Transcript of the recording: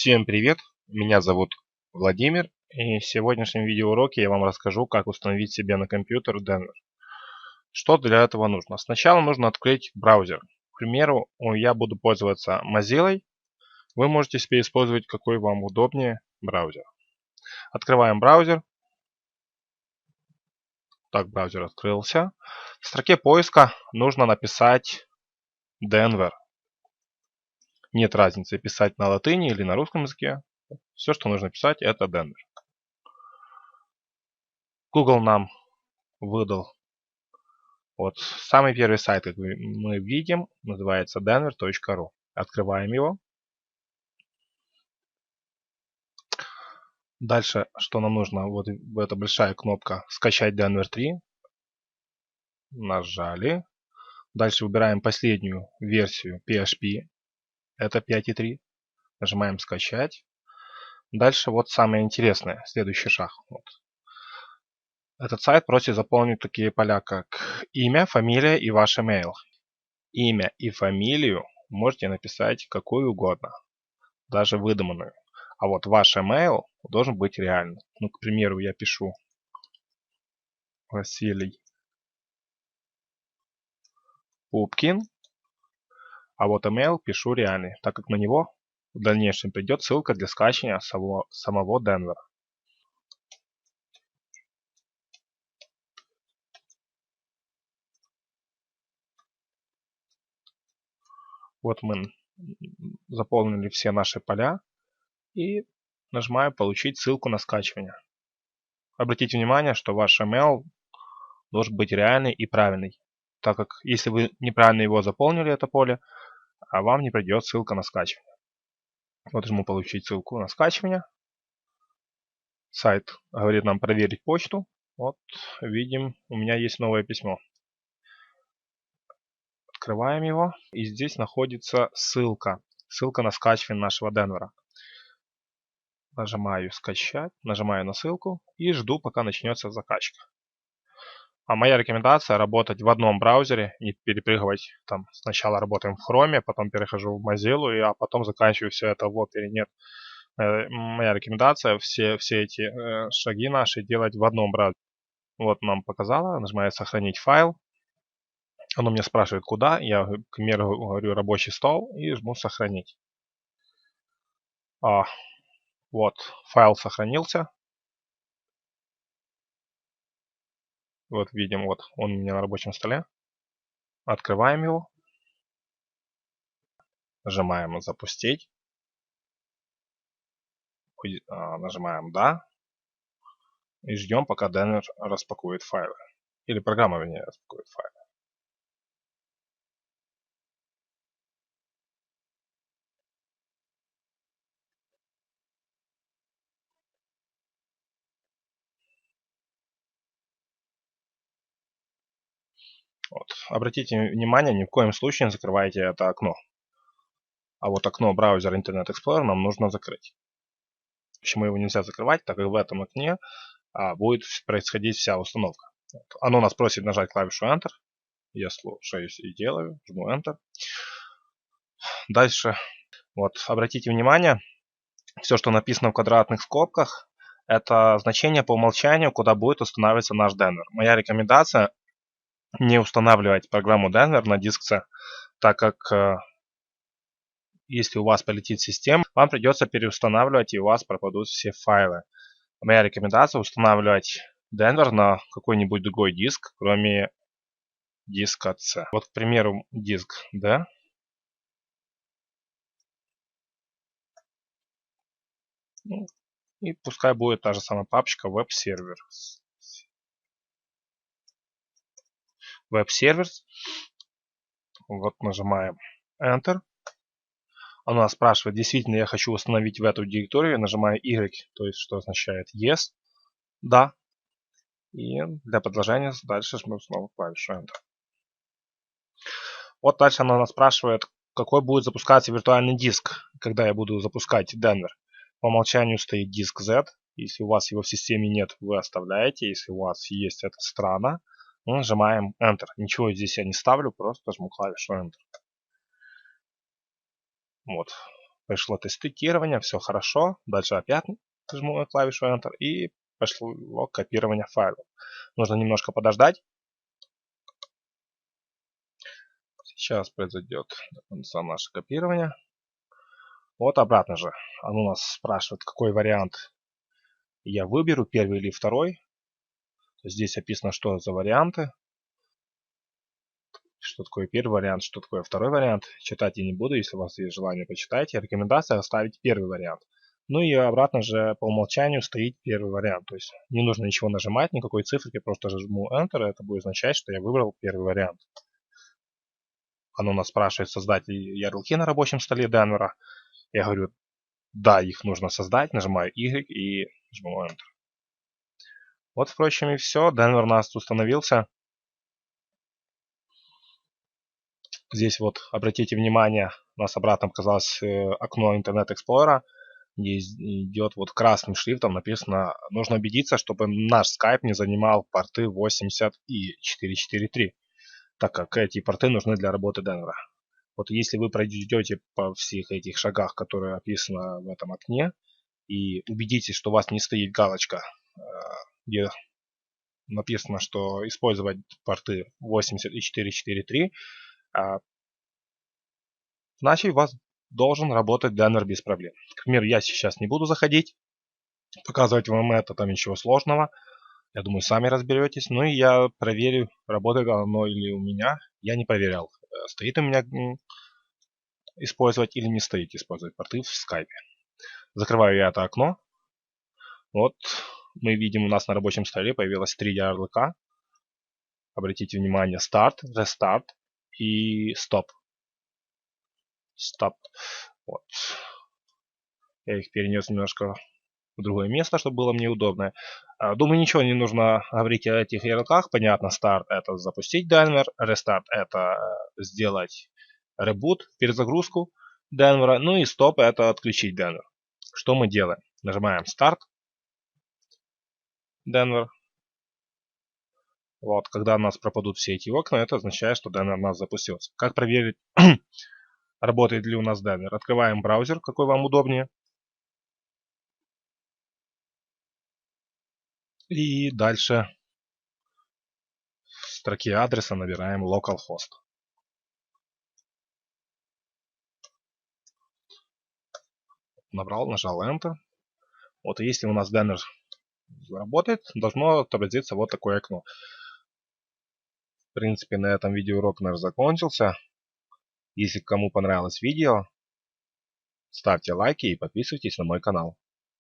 Всем привет! Меня зовут Владимир, и в сегодняшнем видеоуроке я вам расскажу, как установить себе на компьютер Denver. Что для этого нужно? Сначала нужно открыть браузер. К примеру, я буду пользоваться Mozilla. Вы можете себе использовать какой вам удобнее браузер. Открываем браузер. Так, браузер открылся. В строке поиска нужно написать Denver. Нет разницы, писать на латыни или на русском языке. Все, что нужно писать, это Denver. Google нам выдал вот самый первый сайт, как мы видим, называется denver.ru. Открываем его. Дальше, что нам нужно, вот эта большая кнопка «Скачать Denver 3». Нажали. Дальше выбираем последнюю версию PHP. Это 5.3. Нажимаем «Скачать». Дальше вот самое интересное, следующий шаг. Вот. Этот сайт просит заполнить такие поля, как имя, фамилия и ваш email. Имя и фамилию можете написать какую угодно, даже выдуманную. А вот ваш email должен быть реальным. Ну, к примеру, я пишу Василий Пупкин, а вот email пишу реальный, так как на него в дальнейшем придет ссылка для скачивания самого Denver. Вот мы заполнили все наши поля и нажимаем «Получить ссылку на скачивание». Обратите внимание, что ваш email должен быть реальный и правильный, так как если вы неправильно его заполнили, это поле, а вам не придет ссылка на скачивание. Вот жму «Получить ссылку на скачивание». Сайт говорит нам проверить почту. Вот видим, у меня есть новое письмо. Открываем его. И здесь находится ссылка. Ссылка на скачивание нашего Денвера. Нажимаю «Скачать», нажимаю на ссылку и жду, пока начнется закачка. А моя рекомендация работать в одном браузере, не перепрыгивать. Там сначала работаем в Chrome, потом перехожу в Mozilla, а потом заканчиваю все это в Opera. Нет. Моя рекомендация все эти шаги наши делать в одном браузере. Вот нам показало, нажимаю «Сохранить файл». Оно меня спрашивает, куда. Я, к примеру, говорю «Рабочий стол» и жму «Сохранить». Вот, файл сохранился. Вот видим, вот он у меня на рабочем столе. Открываем его. Нажимаем «Запустить». Нажимаем «Да». И ждем, пока Denver распакует файлы. Или программа, вернее, распакует файлы. Вот. Обратите внимание, ни в коем случае не закрывайте это окно. А вот окно браузера Internet Explorer нам нужно закрыть. Почему его нельзя закрывать? Так как в этом окне будет происходить вся установка. Вот. Оно нас просит нажать клавишу Enter. Я слушаюсь и делаю. Жму Enter. Дальше. Вот. Обратите внимание, все, что написано в квадратных скобках, это значение по умолчанию, куда будет устанавливаться наш Denver. Моя рекомендация не устанавливать программу Denver на диск C, так как если у вас полетит система, вам придется переустанавливать, и у вас пропадут все файлы. Моя рекомендация устанавливать Denver на какой-нибудь другой диск, кроме диска C. Вот, к примеру, диск D. И пускай будет та же самая папочка Web Servers. Web Servers. Вот нажимаем Enter. Она спрашивает, действительно я хочу установить в эту директорию. Нажимаю Y, то есть что означает Yes. Да. И для продолжения дальше жму снова клавишу Enter. Вот дальше она нас спрашивает, какой будет запускаться виртуальный диск, когда я буду запускать Denver. По умолчанию стоит диск Z. Если у вас его в системе нет, вы оставляете. Если у вас есть эта страна, мы нажимаем Enter. Ничего здесь я не ставлю, просто жму клавишу Enter. Вот. Пришло тестирование, все хорошо. Дальше опять жму клавишу Enter и пошло копирование файла. Нужно немножко подождать. Сейчас произойдет до конца наше копирование. Вот обратно же. Оно нас спрашивает, какой вариант я выберу, первый или второй. Здесь описано, что за варианты. Что такое первый вариант, что такое второй вариант. Читать я не буду, если у вас есть желание, почитайте. Рекомендация оставить первый вариант. Ну и обратно же по умолчанию стоит первый вариант. То есть не нужно ничего нажимать, никакой цифрики, просто жму Enter. Это будет означать, что я выбрал первый вариант. Оно нас спрашивает, создать ли ярлыки на рабочем столе Денвера. Я говорю, да, их нужно создать. Нажимаю Y и жму Enter. Вот, впрочем, и все. Денвер у нас установился. Здесь вот, обратите внимание, у нас обратно показалось окно Internet Explorer, где идет вот красным шрифтом написано, нужно убедиться, чтобы наш Skype не занимал порты 80 и 443, так как эти порты нужны для работы Денвера. Вот если вы пройдете по всех этих шагах, которые описаны в этом окне, и убедитесь, что у вас не стоит галочка, где написано, что использовать порты 80 и 443, значит, у вас должен работать Денвер без проблем. К примеру, я сейчас не буду заходить, показывать вам это, там ничего сложного. Я думаю, сами разберетесь. Ну и я проверю, работает оно или у меня. Я не проверял, стоит у меня использовать или не стоит использовать порты в Skype. Закрываю я это окно. Вот мы видим, у нас на рабочем столе появилось 3 ярлыка. Обратите внимание, Start, Restart и Stop. Stop. Вот. Я их перенес немножко в другое место, чтобы было мне удобно. Думаю, ничего не нужно говорить о этих ярлыках. Понятно, Start это запустить Денвер, Restart это сделать ребут, перезагрузку Денвера, ну и Stop это отключить Денвер. Что мы делаем? Нажимаем Start Денвер. Вот, когда у нас пропадут все эти окна, это означает, что Денвер у нас запустился. Как проверить, работает ли у нас Денвер? Открываем браузер, какой вам удобнее. И дальше в строке адреса набираем localhost. Набрал, нажал Enter. Вот, и если у нас Денвер работает, должно отобразиться вот такое окно. В принципе, на этом видеоурок наш закончился. Если кому понравилось видео, ставьте лайки и подписывайтесь на мой канал.